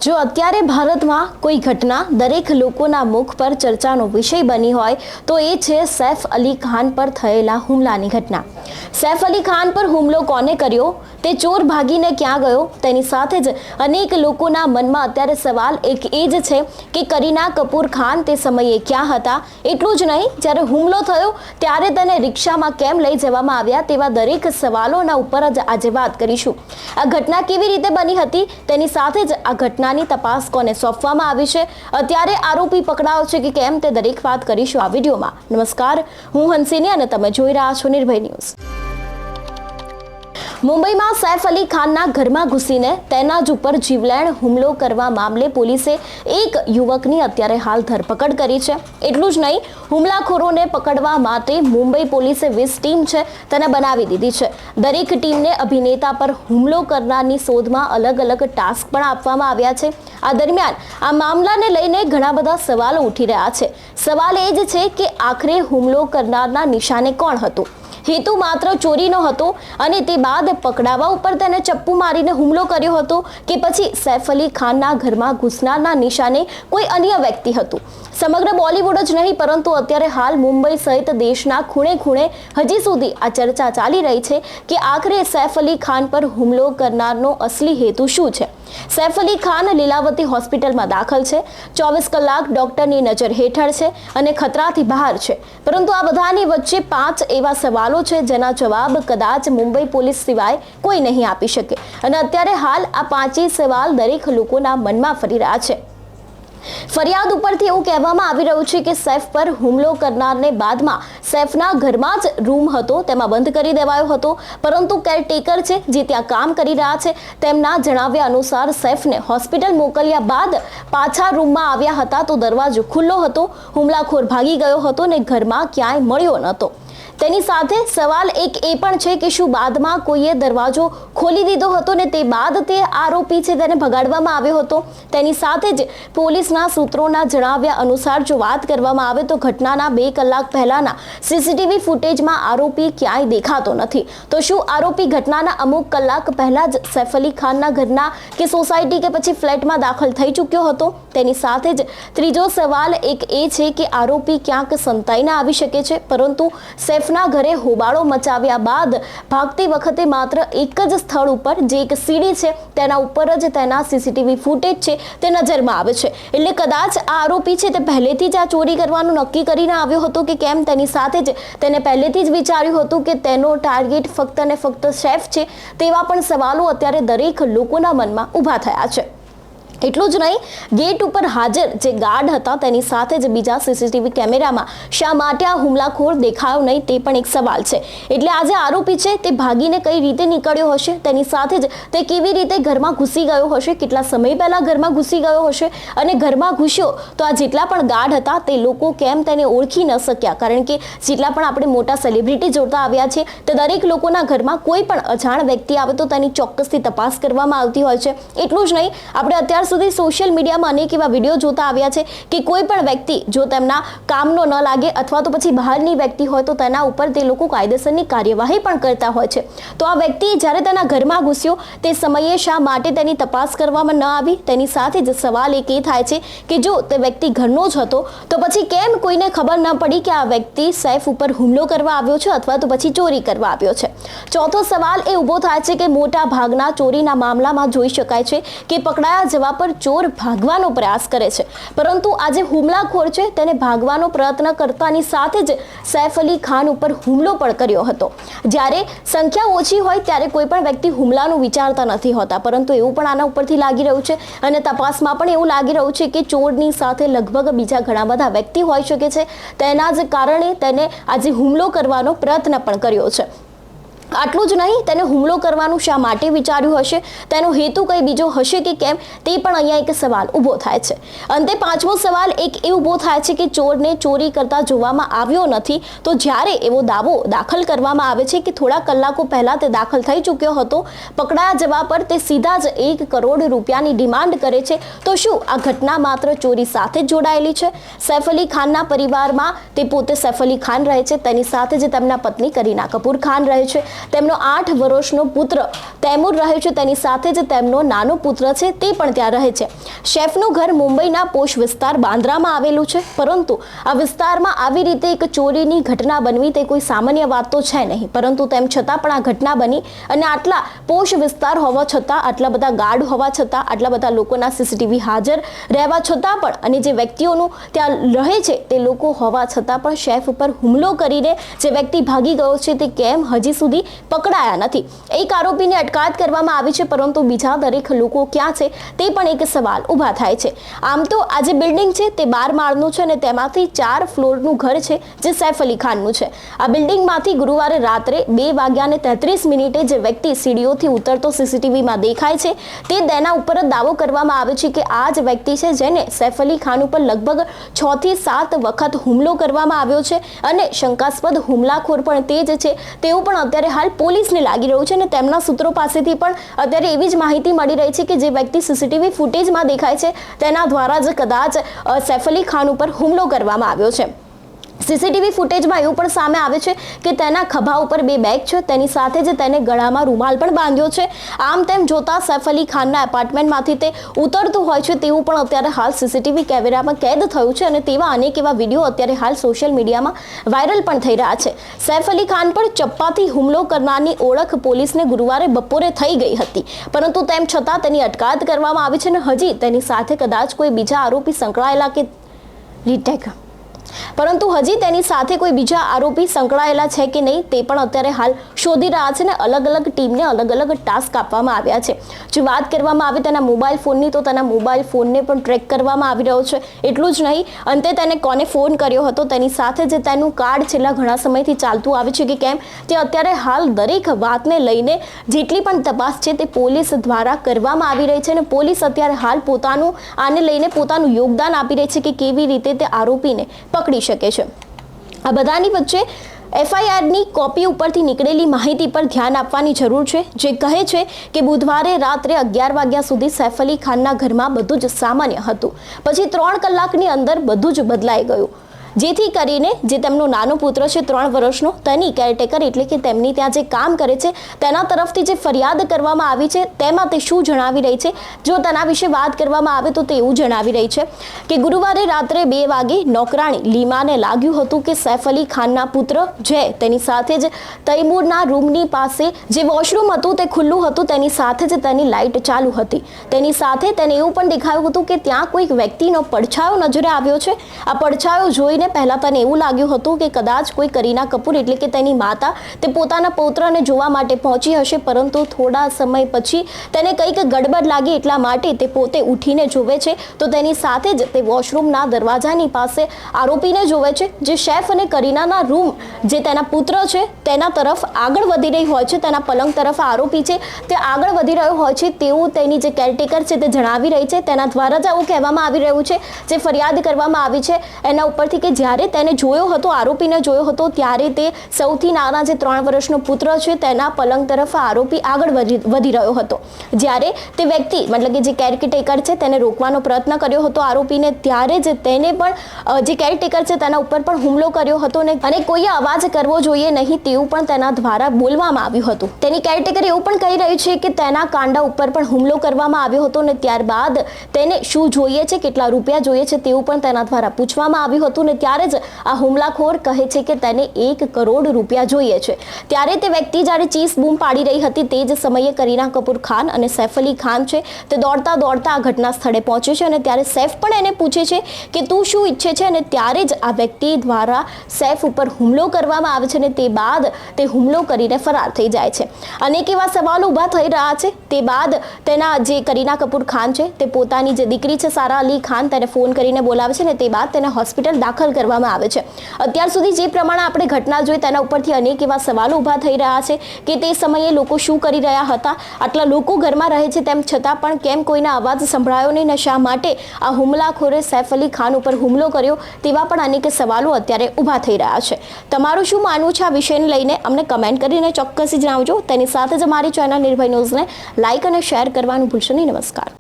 જો અત્યારે ભારતમાં કોઈ ઘટના દરેક લોકોના મુખ પર ચર્ચાનો વિષય બની હોય તો એ છે સૈફ અલી ખાન પર થયેલા હુમલાની ઘટના। સૈફ અલી ખાન પર હુમલો કોને કર્યો, તે ચોર ભાગીને ક્યાં ગયો, તેની સાથે જ અનેક લોકોના મનમાં અત્યારે સવાલ એક એ જ છે કે કરીના કપૂર ખાન તે સમયે ક્યાં હતા। એટલું જ નહીં, જ્યારે હુમલો થયો ત્યારે તેને રિક્ષામાં કેમ લઈ જવામાં આવ્યા, તેવા દરેક સવાલોના ઉપર જ આજે વાત કરીશું। આ ઘટના કેવી રીતે બની હતી, તેની સાથે જ આ ઘટનાની તપાસ કોને સોંપવામાં આવી છે, અત્યારે આરોપી પકડાયો છે કે કેમ, તે દરેક વાત કરીશું આ વિડીયોમાં। નમસ્કાર, હું હંસિની અને તમે જોઈ રહ્યા છો નિર્ભય ન્યૂઝ। મુંબઈમાં સૈફ અલી ખાનના ઘરમાં ઘૂસીને તેના જ ઉપર જીવલેણ હુમલો કરવા મામલે પોલીસે એક યુવકની અત્યારે હાલ ધરપકડ કરી છે। એટલું જ નહીં, હુમલાખોરોને પકડવા માટે મુંબઈ પોલીસે 20 ટીમ છે તેને બનાવી દીધી છે। દરેક ટીમને અભિનેતા પર હુમલો કરનારની શોધમાં અલગ અલગ ટાસ્ક પણ આપવામાં આવ્યા છે। આ દરમિયાન આ મામલાને લઈને ઘણા બધા સવાલો ઉઠી રહ્યા છે। સવાલ એ જ છે કે આખરે હુમલો કરનારના નિશાને કોણ હતું, હેતુ માત્ર ચોરીનો હતો અને તે બાદ પકડાવા ઉપર તેને ચપ્પુ મારીને હુમલો કર્યો હતો કે પછી સૈફ અલી ખાનના ઘરમાં ઘૂસનારના નિશાને કોઈ અન્ય વ્યક્તિ હતું। સમગ્ર બોલિવૂડ જ નહીં પરંતુ અત્યારે હાલ મુંબઈ સહિત દેશના ખૂણે ખૂણે હજી સુધી આ ચર્ચા ચાલી રહી છે કે આખરે સૈફ અલી ખાન પર હુમલો કરનારનો અસલી હેતુ શું છે। સૈફ અલી ખાન લીલાવતી હોસ્પિટલમાં દાખલ છે, 24 કલાક ડોક્ટરની નજર હેઠળ છે અને ખતરાથી બહાર છે, પરંતુ આ બધાની વચ્ચે 5 એવા સવાલો છે જેના જવાબ કદાચ મુંબઈ પોલીસ સિવાય કોઈ નહીં આપી શકે અને અત્યારે હાલ આ 5 સવાલ દરેક લોકોના મનમાં ફરી રહ્યા છે। ફરિયાદ ઉપરથી એવું કહેવામાં આવી રહ્યું છે કે સૈફ પર હુમલો કરનારને બાદમાં સૈફના ઘરમાં જ રૂમ હતો તેમાં બંધ કરી દેવાયો હતો, પરંતુ કેરટેકર છે જે ત્યાં કામ કરી રહ્યા છે તેમના જણાવ્યા અનુસાર સૈફને હોસ્પિટલ મોકલ્યા બાદ પાછા રૂમમાં આવ્યા હતા તો દરવાજો ખુલ્લો હતો, હુમલાખોર ભાગી ગયો હતો ને ઘરમાં ક્યાંય મળ્યો નહોતો। તેની સાથે સવાલ એક એ પણ છે કે શું બાદમાં કોઈએ દરવાજો ખોલી દીધો હતો ને તે બાદ તે આરોપી છે તેને ભગાડવામાં આવ્યો હતો। તેની સાથે જ પોલીસના સૂત્રોના જણાવ્યા અનુસાર જો વાત કરવામાં આવે તો ઘટનાના 2 કલાક પહેલાના સીસીટીવી ફૂટેજમાં આરોપી ક્યાંય દેખાતો નથી, તો શું આરોપી ઘટનાના અમુક કલાક પહેલા જ સૈફ અલી ખાનના ઘરના કે સોસાયટી કે પછી ફ્લેટમાં દાખલ થઈ ચૂક્યો હતો। તેની સાથે જ ત્રીજો સવાલ એક એ છે કે આરોપી ક્યાંક સંતાઈને આવી શકે છે, પરંતુ સૈફના ઘરે હોબાળો મચાવ્યા બાદ ભાગતી વખતે માત્ર એક જ સ્થળ ઉપર જે એક સીડી છે તેના ઉપર જ તેના સીસીટીવી ફૂટેજ છે તે નજરમાં આવે છે। એટલે કદાચ આ આરોપી છે તે પહેલેથી જ આ ચોરી કરવાનું નક્કી કરીને આવ્યો હતો કે કેમ, તેની સાથે જ તેને પહેલેથી જ વિચાર્યું હતું કે તેનો ટાર્ગેટ ફક્ત ને ફક્ત સૈફ છે, તેવા પણ સવાલો અત્યારે દરેક લોકોના મનમાં ઊભા થયા છે। એટલું જ નહીં, ગેટ ઉપર હાજર જે ગાર્ડ હતા તેની સાથે જ બીજા સીસીટીવી કેમેરામાં શા માટે આ હુમલાખોર દેખાયો નહીં તે પણ એક સવાલ છે। એટલે આજે આરોપી છે તે ભાગીને કઈ રીતે નીકળ્યો હશે, તેની સાથે જ તે કેવી રીતે ઘરમાં ઘૂસી ગયો હશે, કેટલા સમય પહેલા ઘરમાં ઘૂસી ગયો હશે અને ઘરમાં ઘૂસ્યો તો આ જેટલા પણ ગાર્ડ હતા તે લોકો કેમ તેને ઓળખી ન શક્યા, કારણ કે જેટલા પણ આપણે મોટા સેલિબ્રિટી જોતા આવ્યા છે તે દરેક લોકોના ઘરમાં કોઈ પણ અજાણ વ્યક્તિ આવે તો તેની ચોક્કસથી તપાસ કરવામાં આવતી હોય છે। એટલું જ નહીં, આપણે અત્યાર સુધી સોશિયલ મીડિયામાં અનેક એવા વિડીયો જોતા આવ્યા છે કે કોઈ પણ વ્યક્તિ જો તેમના કામનો ન લાગે અથવા તો પછી બહારની વ્યક્તિ હોય તો તેના ઉપર તે લોકો કાયદેસરની કાર્યવાહી પણ કરતા હોય છે। તો આ વ્યક્તિ જ્યારે તેના ઘરમાં ઘૂસ્યો તે સમયે શા માટે તેની તપાસ કરવામાં ન આવી, તેની સાથે જ સવાલ એક એ થાય છે કે જો તે વ્યક્તિ ઘરનો જ હતો તો પછી કેમ કોઈને ખબર ન પડી કે આ વ્યક્તિ સૈફ ઉપર હુમલો કરવા આવ્યો છે અથવા તો પછી ચોરી કરવા આવ્યો છે। ચોથો સવાલ એ ઊભો થાય છે કે મોટા ભાગના ચોરીના મામલામાં જોઈ શકાય છે કે પકડાયા જવા પર ચોર ભાગવાનો પ્રયાસ કરે છે, પરંતુ આજે હુમલાખોર છે તેને ભાગવાનો પ્રયત્ન કરતાની સાથે જ સૈફ અલી ખાન ઉપર હુમલો પણ કર્યો હતો। જ્યારે સંખ્યા ઓછી હોય ત્યારે કોઈ પણ વ્યક્તિ હુમલાનું વિચારતા નથી હોતા, પરંતુ એવું પણ આના ઉપરથી લાગી રહ્યું છે અને તપાસમાં પણ એવું લાગી રહ્યું છે કે ચોરની સાથે લગભગ બીજા ઘણા બધા વ્યક્તિ હોઈ શકે છે, તેના જ કારણે તેને આજે હુમલો કરવાનો પ્રયત્ન પણ કર્યો છે। આટલું જ નહીં, તેને હુમલો કરવાનું શા માટે વિચાર્યું હશે, તેનો હેતુ કંઈ બીજો હશે કે કેમ, તે પણ અહીંયા એક સવાલ ઊભો થાય છે। અંતે 5મો સવાલ એક એ ઊભો થાય છે કે ચોરને ચોરી કરતા જોવામાં આવ્યો નથી, તો જ્યારે એવો દાવો દાખલ કરવામાં આવે છે કે થોડા કલાકો પહેલા તે દાખલ થઈ ચૂક્યો હતો, પકડાયા જવા પર તે સીધા જ 1 કરોડ રૂપિયાની ડિમાન્ડ કરે છે, તો શું આ ઘટના માત્ર ચોરી સાથે જ જોડાયેલી છે। સૈફ અલી ખાનના પરિવારમાં તે પોતે સૈફ અલી ખાન રહે છે, તેની સાથે જ તેમના પત્ની કરીના કપૂર ખાન રહે છે। તેમનો 8 વર્ષનો પુત્ર તૈમૂર રહે છે, તેની સાથે જ તેમનો નાનો પુત્ર છે તે પણ ત્યાં રહે છે. શેફનું ઘર મુંબઈના પોશ વિસ્તાર બાંદ્રામાં આવેલું છે, પરંતુ આ વિસ્તારમાં આવી રીતે એક ચોરીની ઘટના બનવી તે કોઈ સામાન્ય વાત તો છે નહીં. પરંતુ તેમ છતાં પણ આ ઘટના બની અને આટલા પોશ વિસ્તાર હોવા છતાં, આટલા બધા ગાર્ડ હોવા છતાં, આટલા બધા લોકોના સીસીટીવી હાજર રહેવા છતાં પણ અને જે વ્યક્તિઓનું ત્યાં રહે છે તે લોકો હોવા છતાં પણ શેફ ઉપર હુમલો કરીને જે વ્યક્તિ ભાગી ગયો છે તે કેમ હજી સુધી પકડાયા નથી. એક આરોપીની અટકાયત કરવામાં આવી છે, પરંતુ બીજા દરેક લોકો ક્યાં છે તે પણ એક સવાલ ઊભા થાય છે. આમ તો આ જે બિલ્ડિંગ છે તે 12 માળનું છે અને તેમાંથી 4 ફ્લોરનું ઘર છે જે સૈફ અલી ખાનનું છે. આ બિલ્ડિંગમાંથી ગુરુવારે રાત્રે 2:33 જે વ્યક્તિ સીડીઓથી ઉતરતો સીસીટીવીમાં દેખાય છે તે તેના ઉપર દાવો કરવામાં આવે છે કે આ જ વ્યક્તિ છે જેને સૈફ અલી ખાન ઉપર લગભગ 6 થી 7 વખત હુમલો કરવામાં આવ્યો છે અને શંકાસ્પદ હુમલાખોર પણ તે જ છે તેવું પણ અત્યારે હાલ પોલીસને લાગી રહ્યું છે. અને તેમના સૂત્રો પાસેથી પણ અત્યારે એવી જ માહિતી મળી રહી છે કે જે વ્યક્તિ સીસીટીવી ફૂટેજમાં દેખાય છે તેના દ્વારા જ કદાચ સૈફ અલી ખાન ઉપર હુમલો કરવામાં આવ્યો છે. સીસીટીવી ફૂટેજમાં એવું પણ સામે આવે છે કે તેના ખભા ઉપર 2 બેગ છે, તેની સાથે જ તેને ગળામાં રૂમાલ પણ બાંધ્યો છે. આમ તેમ જોતા સૈફ અલી ખાનના એપાર્ટમેન્ટમાંથી તે ઉતરતું હોય છે તેવું પણ અત્યારે હાલ સીસીટીવી કેમેરામાં કેદ થયું છે અને તેવા અનેક એવા વિડીયો અત્યારે હાલ સોશિયલ મીડિયામાં વાયરલ પણ થઈ રહ્યા છે. સૈફ અલી ખાન પર ચપ્પાથી હુમલો કરનારની ઓળખ પોલીસને ગુરુવારે બપોરે થઈ ગઈ હતી, પરંતુ તેમ છતાં તેની અટકાયત કરવામાં આવી છે અને હજી તેની સાથે કદાચ કોઈ બીજા આરોપી સંકળાયેલા કે કોઈ બીજા આરોપી સંકળાયેલા છે કે નહીં તે પણ અત્યારે હાલ શોધી રહ્યા છે. ને અલગ અલગ ટીમને અલગ અલગ ટાસ્ક આપવામાં આવ્યા છે. જો વાત કરવામાં આવે તેના મોબાઈલ ફોનની તો તેના મોબાઈલ ફોનને પણ ટ્રેક કરવામાં આવી રહ્યો છે. એટલું જ નહીં, અંતે તેને કોને ફોન કર્યો હતો તેની સાથે જ તેનું કાર્ડ છેલ્લા ઘણા સમયથી ચાલતું આવે છે કે કેમ તે અત્યારે હાલ દરેક વાતને લઈને જેટલી પણ તપાસ છે તે પોલીસ દ્વારા કરવામાં આવી રહી છે અને પોલીસ અત્યારે હાલ આને લઈને પોતાનું યોગદાન આપી રહી છે કે કેવી રીતે તે આરોપીને પકડી શકે છે. આ બધાની વચ્ચે એફઆઈઆરની કોપી ઉપરથી નીકળેલી માહિતી પર ધ્યાન આપવાની જરૂર છે, જે કહે છે કે બુધવારે રાત્રે 11 વાગ્યા સુધી સૈફ અલી ખાનના ઘરમાં બધું જ સામાન્ય હતું. પછી 3 કલાકની અંદર બધું જ બદલાઈ ગયું, જેથી કરીને જે તેમનો નાનો પુત્ર છે 3 વર્ષનો, તેની કેરટેકર એટલે કે તેમની ત્યાં જે કામ કરે છે તેના તરફથી જે ફરિયાદ કરવામાં આવી છે તેમાં તે શું જણાવી રહી છે, જો તેના વિશે વાત કરવામાં આવે તો તે એવું જણાવી રહી છે કે ગુરુવારે રાત્રે 2 વાગે નોકરાણી લીમાને લાગ્યું હતું કે સૈફ અલી ખાનના પુત્ર જે તેની સાથે જ તૈમૂરના રૂમની પાસે જે વોશરૂમ હતું તે ખુલ્લું હતું, તેની સાથે જ તેની લાઇટ ચાલુ હતી. તેની સાથે તેને એવું પણ દેખાયું હતું કે ત્યાં કોઈક વ્યક્તિનો પડછાયો નજરે આવ્યો છે. આ પડછાયો જોઈને પહેલા તને એવું લાગ્યું હતું કે કદાચ કોઈ કરીના કપૂર એટલે કે તેની માતા તે પોતાના પૌત્રને જોવા માટે પહોંચી હશે, પરંતુ થોડા સમય પછી તેને કંઈક ગડબડ લાગી એટલા માટે તે પોતે ઉઠીને જોવે છે તો તેની સાથે જ તે વોશરૂમના દરવાજાની પાસે આરોપીને જોવે છે, જે શેફ અને કરીનાના રૂમ જે તેના પુત્ર છે તેના તરફ આગળ વધી રહી હોય છે. તેના પલંગ તરફ આરોપી છે તે આગળ વધી રહ્યો હોય છે તેવું તેની જે કેરટેકર છે તે જણાવી રહી છે. તેના દ્વારા જ આવું કહેવામાં આવી રહ્યું છે, જે ફરિયાદ કરવામાં આવી છે એના ઉપરથી કે જ્યારે તેને જોયો હતો, આરોપીને જોયો હતો, ત્યારે તે સૌથી નાના જે 3 વર્ષનો પુત્ર છે તેના પલંગ તરફ આરોપી આગળ વધી રહ્યો હતો. જ્યારે તે વ્યક્તિ મતલબ કે જે કેરટેકર છે તેને રોકવાનો પ્રયત્ન કર્યો હતો આરોપીને, ત્યારે જ તેને પણ જે કેરટેકર છે તેના ઉપર પણ હુમલો કર્યો હતો અને કોઈએ અવાજ કરવો જોઈએ નહીં તેવું પણ તેના દ્વારા બોલવામાં આવ્યું હતું. તેની કેરટેકર એવું પણ કહી રહ્યું છે કે તેના કાંડા ઉપર પણ હુમલો કરવામાં આવ્યો હતો અને ત્યારબાદ તેને શું જોઈએ છે, કેટલા રૂપિયા જોઈએ છે તેવું પણ તેના દ્વારા પૂછવામાં આવ્યું હતું ને ત્યારે જ આ હુમલાખોર કહે છે કે તેને 1 કરોડ રૂપિયા જોઈએ છે. ત્યારે તે વ્યક્તિ જ્યારે ચીસ બૂમ પાડી રહી હતી તે જ સમયે કરીના કપૂર ખાન અને સૈફ અલી ખાન છે તે દોડતા દોડતા આ ઘટના સ્થળે પહોંચે છે અને ત્યારે સૈફ પણ એને પૂછે છે કે તું શું ઈચ્છે છે, અને ત્યારે જ આ વ્યક્તિ દ્વારા સૈફ ઉપર હુમલો કરવામાં આવે છે અને તે બાદ તે હુમલો કરીને ફરાર થઈ જાય છે. અનેક એવા સવાલો ઊભા થઈ રહ્યા છે. તે બાદ તેના જે કરીના કપૂર ખાન છે તે પોતાની જે દીકરી છે સારા અલી ખાન તેને ફોન કરીને બોલાવે છે અને તે બાદ તેને હોસ્પિટલ દાખલ કરવામાં આવે છે. અત્યાર સુધી જે પ્રમાણે આપણે ઘટના જોઈ તેના ઉપરથી અનેક એવા સવાલો ઊભા થઈ રહ્યા છે કે તે સમયે લોકો શું કરી રહ્યા હતા, આટલા લોકો ઘરમાં રહે છે તેમ છતાં પણ કેમ કોઈના અવાજ સંભળાયો નહીં, શા માટે આ હુમલાખોરે સૈફ અલી ખાન ઉપર હુમલો કર્યો, તેવા પણ અનેક સવાલો અત્યારે ઊભા થઈ રહ્યા છે. તમારું શું માનવું છે આ વિષયને લઈને અમને કમેન્ટ કરીને ચોક્કસ જણાવજો. તેની સાથે જ અમારી ચેનલ નિર્ભય ન્યૂઝને લાઇક અને શેર કરવાનું ભૂલશો નહીં. નમસ્કાર.